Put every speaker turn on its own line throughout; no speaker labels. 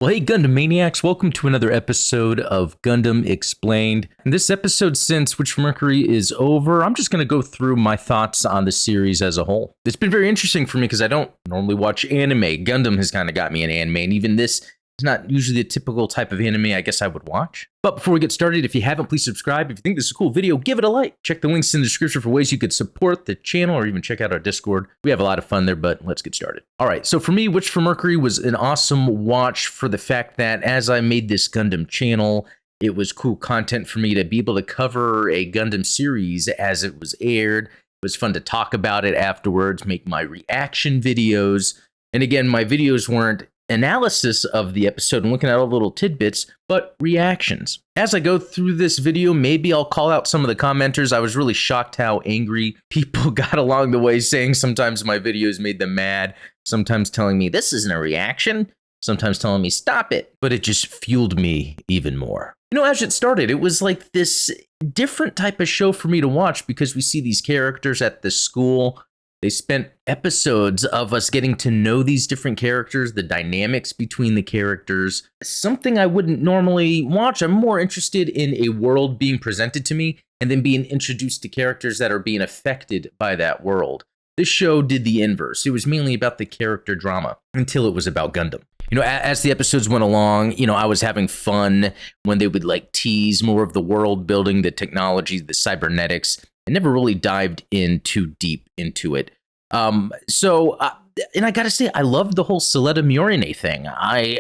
Well, hey, Gundam Maniacs, welcome to another episode of Gundam Explained. In this episode, since Which Mercury is over, I'm just going to go through my thoughts on the series as a whole. It's been very interesting for me because I don't normally watch anime. Gundam has kind of got me in anime, and even this is not usually the typical type of anime I guess I would watch. But before we get started, if you haven't, please subscribe. If you think this is a cool video, give it a like. Check the links in the description for ways you could support the channel or even check out our Discord. We have a lot of fun there, but let's get started. All right, so for me, Witch for Mercury was an awesome watch for the fact that as I made this Gundam channel, it was cool content for me to be able to cover a Gundam series as it was aired. It was fun to talk about it afterwards, make my reaction videos. And again, my videos weren't analysis of the episode and looking at all the little tidbits, but reactions. As I go through this video, maybe I'll call out some of the commenters. I was really shocked how angry people got along the way, saying sometimes my videos made them mad, sometimes telling me this isn't a reaction, sometimes telling me stop it, but it just fueled me even more. You know, as it started, it was like this different type of show for me to watch because we see these characters at the school. They spent episodes of us getting to know these different characters, the dynamics between the characters, something I wouldn't normally watch. I'm more interested in a world being presented to me and then being introduced to characters that are being affected by that world. This show did the inverse. It was mainly about the character drama until it was about Gundam. You know, as the episodes went along, you know, I was having fun when they would like tease more of the world building, the technology, the cybernetics. I never really dived in too deep into it. And I gotta say, I loved the whole Suletta Murine thing. I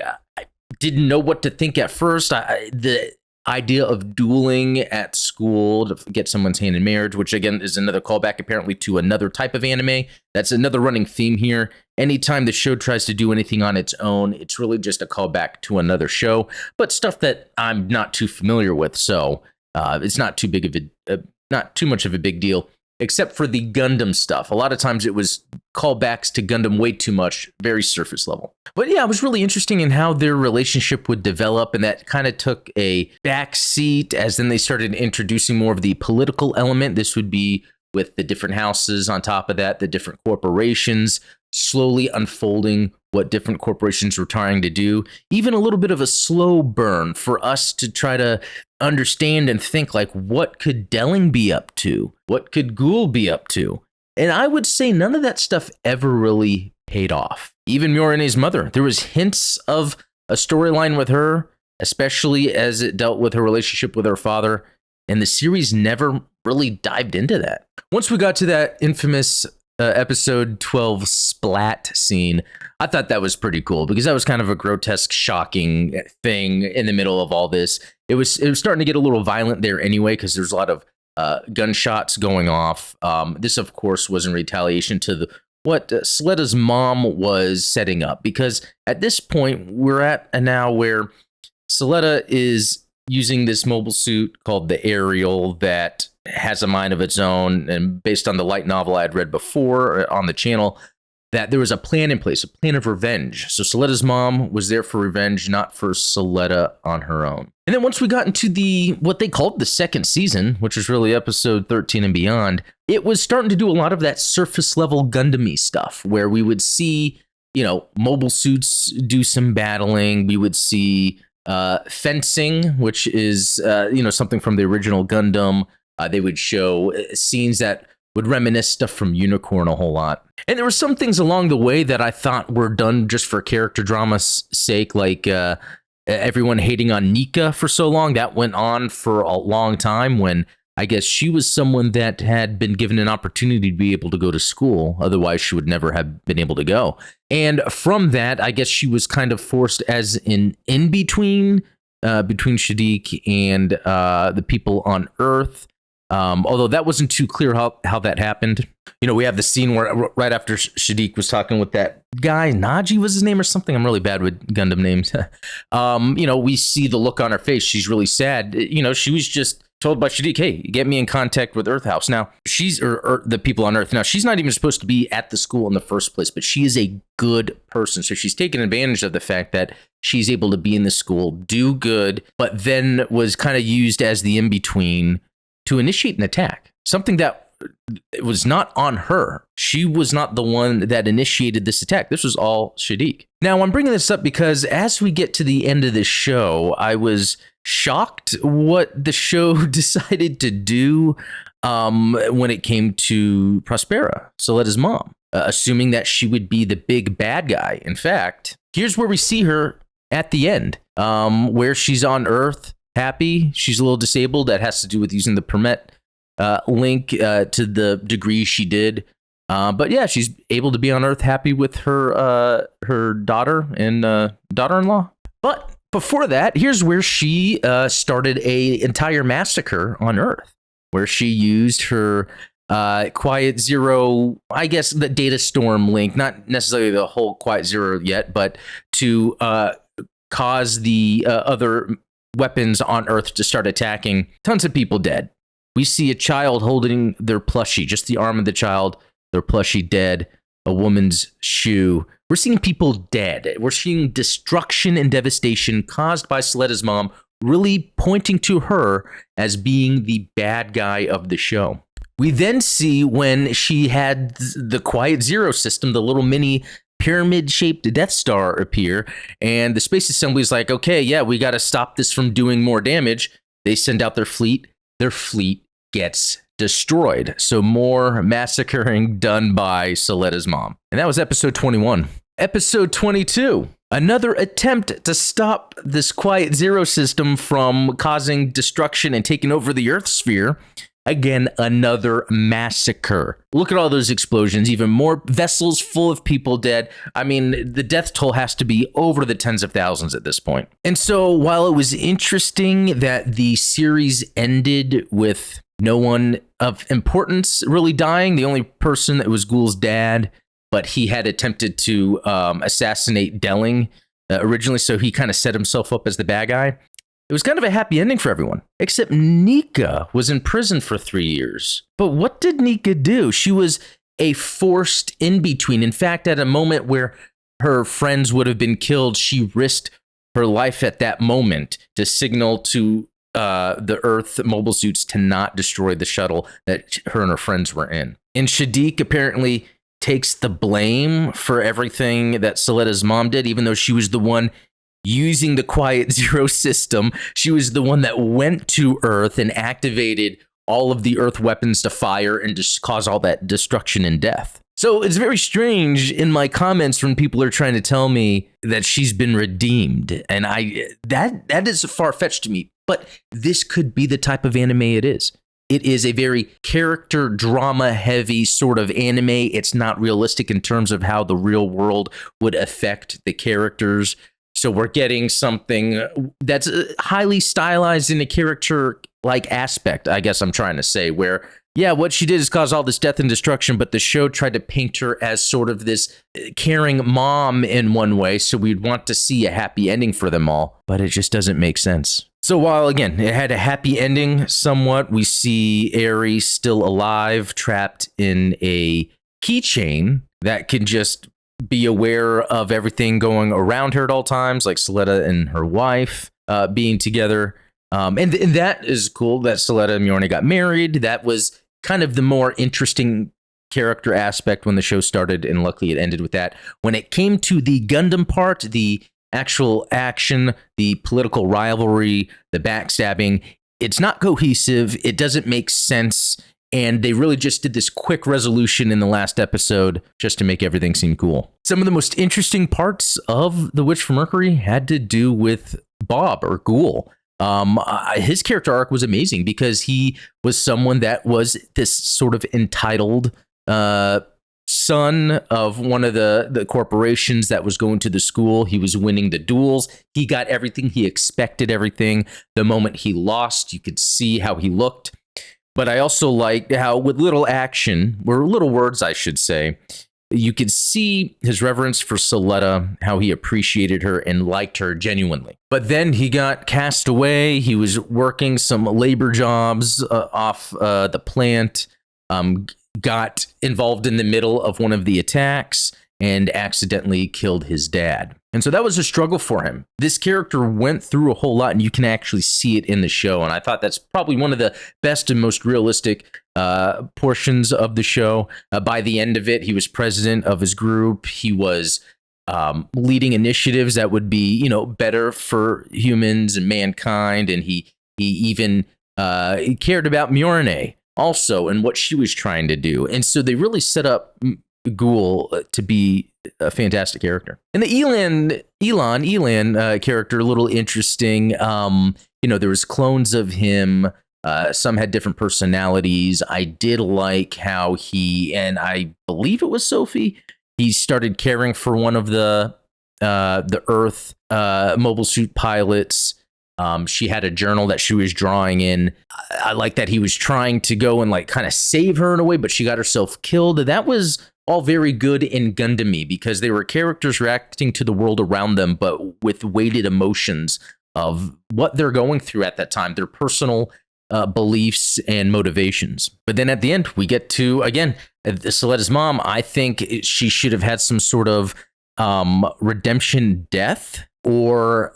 didn't know what to think at first. The idea of dueling at school to get someone's hand in marriage, which again is another callback apparently to another type of anime. That's another running theme here. Anytime the show tries to do anything on its own, it's really just a callback to another show, but stuff that I'm not too familiar with. So it's not too big of not too much of a big deal, except for the Gundam stuff. A lot of times it was callbacks to Gundam way too much, very surface level. But yeah, it was really interesting in how their relationship would develop, and that kind of took a back seat as then they started introducing more of the political element. This would be with the different houses on top of that, the different corporations, slowly unfolding what different corporations were trying to do. Even a little bit of a slow burn for us to try to understand and think like, what could Delling be up to? What could Ghoul be up to? And I would say none of that stuff ever really paid off. Even Murine's mother, there was hints of a storyline with her, especially as it dealt with her relationship with her father. And the series never really dived into that. Once we got to that infamous episode 12 splat scene, I thought that was pretty cool because that was kind of a grotesque, shocking thing in the middle of all this. It was starting to get a little violent there anyway because there's a lot of gunshots going off. This, of course, was in retaliation to what Suletta's mom was setting up, because at this point we're at now where Suletta is using this mobile suit called the Ariel that has a mind of its own, and based on the light novel I had read before on the channel, that there was a plan in place, a plan of revenge. So Suletta's mom was there for revenge, not for Suletta on her own. And then once we got into what they called the second season, which was really episode 13 and beyond, it was starting to do a lot of that surface level Gundam-y stuff where we would see, you know, mobile suits do some battling. We would see fencing, which is, something from the original Gundam. They would show scenes that would reminisce stuff from Unicorn a whole lot. And there were some things along the way that I thought were done just for character drama's sake, like everyone hating on Nika for so long. That went on for a long time when I guess she was someone that had been given an opportunity to be able to go to school. Otherwise, she would never have been able to go. And from that, I guess she was kind of forced as an in-between between Shadiq and the people on Earth. Although that wasn't too clear how that happened. You know, we have the scene where right after Shadiq was talking with that guy, Naji was his name or something. I'm really bad with Gundam names. We see the look on her face. She's really sad. She was just told by Shadiq, hey, get me in contact with Earth House. Now, she's or the people on Earth. Now, she's not even supposed to be at the school in the first place, but she is a good person. So she's taken advantage of the fact that she's able to be in the school, do good, but then was kind of used as the in-between to initiate an attack. Something that it was not on her. She was not the one that initiated this attack. This was all Shadiq. Now, I'm bringing this up because as we get to the end of this show, I was shocked what the show decided to do when it came to Prospera, Soleda's mom, assuming that she would be the big bad guy. In fact, here's where we see her at the end, where she's on Earth, happy. She's a little disabled. That has to do with using the permit link to the degree she did. But yeah, she's able to be on Earth, happy with her daughter and daughter-in-law. But before that, here's where she started an entire massacre on Earth, where she used her Quiet Zero, I guess the data storm link, not necessarily the whole Quiet Zero yet, but to cause the other weapons on Earth to start attacking. Tons of people dead. We see a child holding their plushie, just the arm of the child, their plushie dead, a woman's shoe. We're seeing people dead. We're seeing destruction and devastation caused by Soleda's mom, really pointing to her as being the bad guy of the show. We then see when she had the Quiet Zero system, the little mini pyramid-shaped Death Star appear, and the Space Assembly is like, okay, yeah, we got to stop this from doing more damage. They send out their fleet. Their fleet gets destroyed. So more massacring done by Soleda's mom. And that was episode 21. Episode 22. Another attempt to stop this Quiet Zero system from causing destruction and taking over the Earth sphere. Again, another massacre. Look at all those explosions, even more vessels full of people dead. I mean, the death toll has to be over the tens of thousands at this point. And so while it was interesting that the series ended with no one of importance really dying, the only person that was Ghoul's dad, but he had attempted to assassinate Delling originally, so he kind of set himself up as the bad guy. It was kind of a happy ending for everyone, except Nika was in prison for 3 years. But what did Nika do? She was a forced in-between. In fact, at a moment where her friends would have been killed, she risked her life at that moment to signal to the Earth mobile suits to not destroy the shuttle that her and her friends were in. And Shadiq apparently takes the blame for everything that Soleda's mom did, even though she was the one using the Quiet Zero system. She was the one that went to Earth and activated all of the Earth weapons to fire and just cause all that destruction and death. So it's very strange in my comments when people are trying to tell me that she's been redeemed. And that is far-fetched to me. But this could be the type of anime it is. It is a very character drama heavy sort of anime. It's not realistic in terms of how the real world would affect the characters. So we're getting something that's highly stylized in a character-like aspect, I guess I'm trying to say, where, yeah, what she did is cause all this death and destruction, but the show tried to paint her as sort of this caring mom in one way, so we'd want to see a happy ending for them all, but it just doesn't make sense. So while, again, it had a happy ending somewhat, we see Eri still alive, trapped in a keychain that can just be aware of everything going around her at all times, like Soleda and her wife being together. And that is cool that Soleda and Mjolnir got married. That was kind of the more interesting character aspect when the show started, and luckily it ended with that. When it came to the Gundam part, the actual action, the political rivalry, the backstabbing, it's not cohesive. It doesn't make sense. And they really just did this quick resolution in the last episode just to make everything seem cool. Some of the most interesting parts of The Witch from Mercury had to do with Bob, or Ghoul. His character arc was amazing because he was someone that was this sort of entitled son of one of the corporations that was going to the school. He was winning the duels. He got everything. He expected everything. The moment he lost, you could see how he looked. But I also liked how, with little action, or little words, I should say, you could see his reverence for Soleda, how he appreciated her and liked her genuinely. But then he got cast away. He was working some labor jobs off the plant, got involved in the middle of one of the attacks, and accidentally killed his dad. And so that was a struggle for him. This character went through a whole lot, and you can actually see it in the show. And I thought that's probably one of the best and most realistic portions of the show. By the end of it, he was president of his group. He was leading initiatives that would be, you know, better for humans and mankind. And he even he cared about Mjolnir also and what she was trying to do. And so they really set up Ghoul to be a fantastic character. And the Elan character, a little interesting. You know, there was clones of him. Some had different personalities. I did like how he, and I believe it was Sophie, he started caring for one of the Earth mobile suit pilots. She had a journal that she was drawing in. I like that he was trying to go and like kind of save her in a way, but she got herself killed. That was all very good in Gundam because they were characters reacting to the world around them, but with weighted emotions of what they're going through at that time, their personal beliefs and motivations. But then at the end, we get to, again, Soletta's mom. I think she should have had some sort of redemption death, or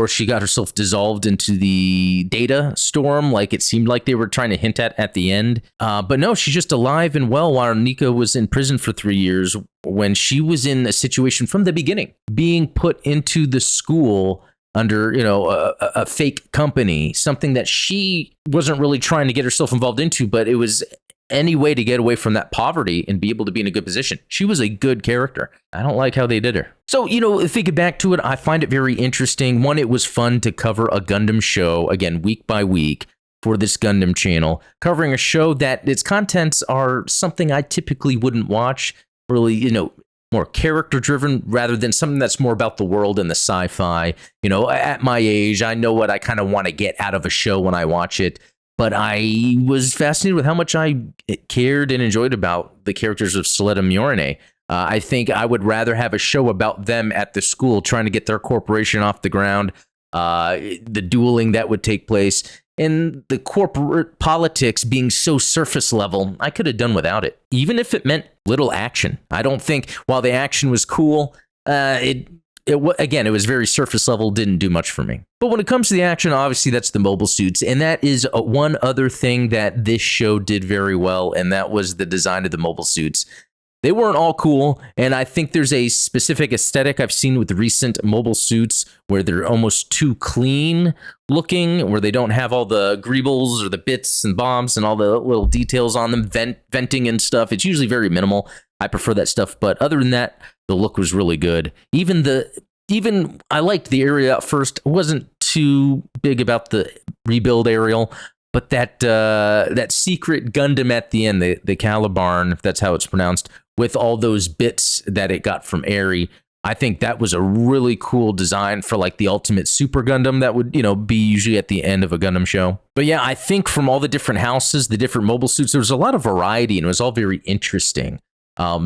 she got herself dissolved into the data storm, like it seemed like they were trying to hint at the end. But no, she's just alive and well while Nika was in prison for 3 years when she was in a situation from the beginning, being put into the school under, you know, a fake company, something that she wasn't really trying to get herself involved into, but it was any way to get away from that poverty and be able to be in a good position. She was a good character. I don't like how they did her. So, you know, thinking back to it, I find it very interesting. One, it was fun to cover a Gundam show, again, week by week for this Gundam channel, covering a show that its contents are something I typically wouldn't watch, really, you know, more character driven rather than something that's more about the world and the sci-fi. You know, at my age, I know what I kind of want to get out of a show when I watch it. But I was fascinated with how much I cared and enjoyed about the characters of Soletta and Mjolnir. I think I would rather have a show about them at the school trying to get their corporation off the ground, the dueling that would take place, and the corporate politics being so surface level. I could have done without it, even if it meant little action. I don't think, while the action was cool, it was very surface level, didn't do much for me. But when it comes to the action, obviously that's the mobile suits. And that is one other thing that this show did very well, and that was the design of the mobile suits. They weren't all cool, and I think there's a specific aesthetic I've seen with recent mobile suits where they're almost too clean looking, where they don't have all the greebles or the bits and bombs and all the little details on them, venting and stuff. It's usually very minimal. I prefer that stuff, but other than that, the look was really good. Even I liked the area at first. I wasn't too big about the rebuild aerial, but that secret Gundam at the end, the Calibarn, if that's how it's pronounced, with all those bits that it got from Aerie, I think that was a really cool design for like the ultimate Super Gundam that would, you know, be usually at the end of a Gundam show. But yeah, I think from all the different houses, the different mobile suits, there was a lot of variety and it was all very interesting.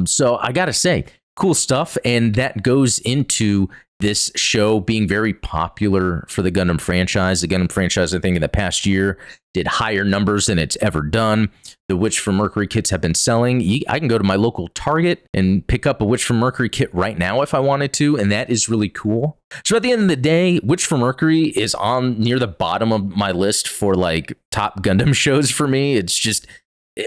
So I gotta say, cool stuff, and that goes into this show being very popular for the Gundam franchise. The Gundam franchise, I think, in the past year did higher numbers than it's ever done. The Witch from Mercury kits have been selling. I can go to my local Target and pick up a Witch from Mercury kit right now if I wanted to, and that is really cool. So at the end of the day, Witch from Mercury is on near the bottom of my list for like top Gundam shows for me. It's just,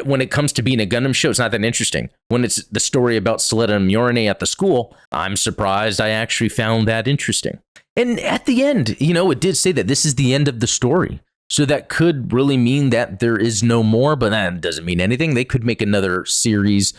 when it comes to being a Gundam show, it's not that interesting. When it's the story about Soletta and Mjolnir at the school, I'm surprised I actually found that interesting. And at the end, you know, it did say that this is the end of the story. So that could really mean that there is no more, but that doesn't mean anything. They could make another series.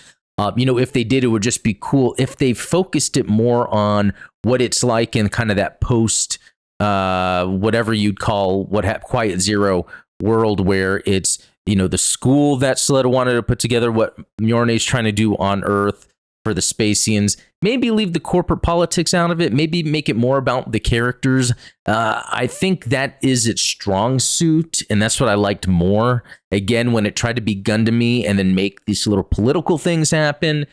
You know, if they did, it would just be cool if they focused it more on what it's like in kind of that post, whatever you'd call Quiet Zero world, where it's, you know, the school that Soletta wanted to put together, what Mjolnir's trying to do on Earth for the Spacians. Maybe leave the corporate politics out of it. Maybe make it more about the characters. I think that is its strong suit, and that's what I liked more. Again, when it tried to be Gundam-y and then make these little political things happen,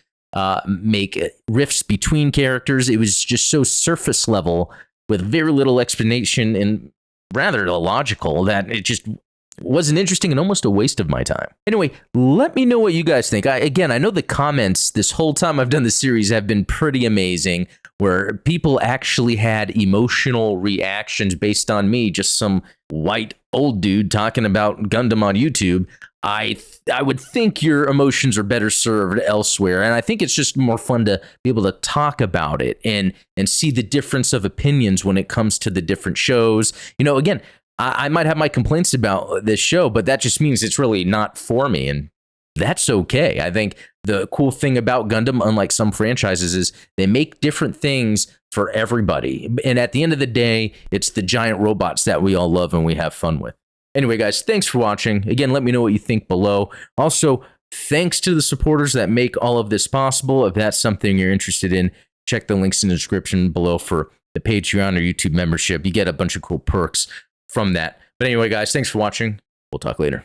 make rifts between characters, it was just so surface level with very little explanation and rather illogical that it wasn't interesting and almost a waste of my time. Anyway, let me know what you guys think. Again, I know the comments this whole time I've done the series have been pretty amazing, where people actually had emotional reactions based on me, just some white old dude talking about Gundam on YouTube. I would think your emotions are better served elsewhere, and I think it's just more fun to be able to talk about it and see the difference of opinions when it comes to the different shows. You know, again, I might have my complaints about this show, but that just means it's really not for me, and that's okay. I think the cool thing about Gundam, unlike some franchises, is they make different things for everybody, and at the end of the day, it's the giant robots that we all love and we have fun with. Anyway, guys, thanks for watching. Again, let me know what you think below. Also, thanks to the supporters that make all of this possible. If that's something you're interested in, check the links in the description below for the Patreon or YouTube membership. You get a bunch of cool perks from that. But anyway, guys, thanks for watching. We'll talk later.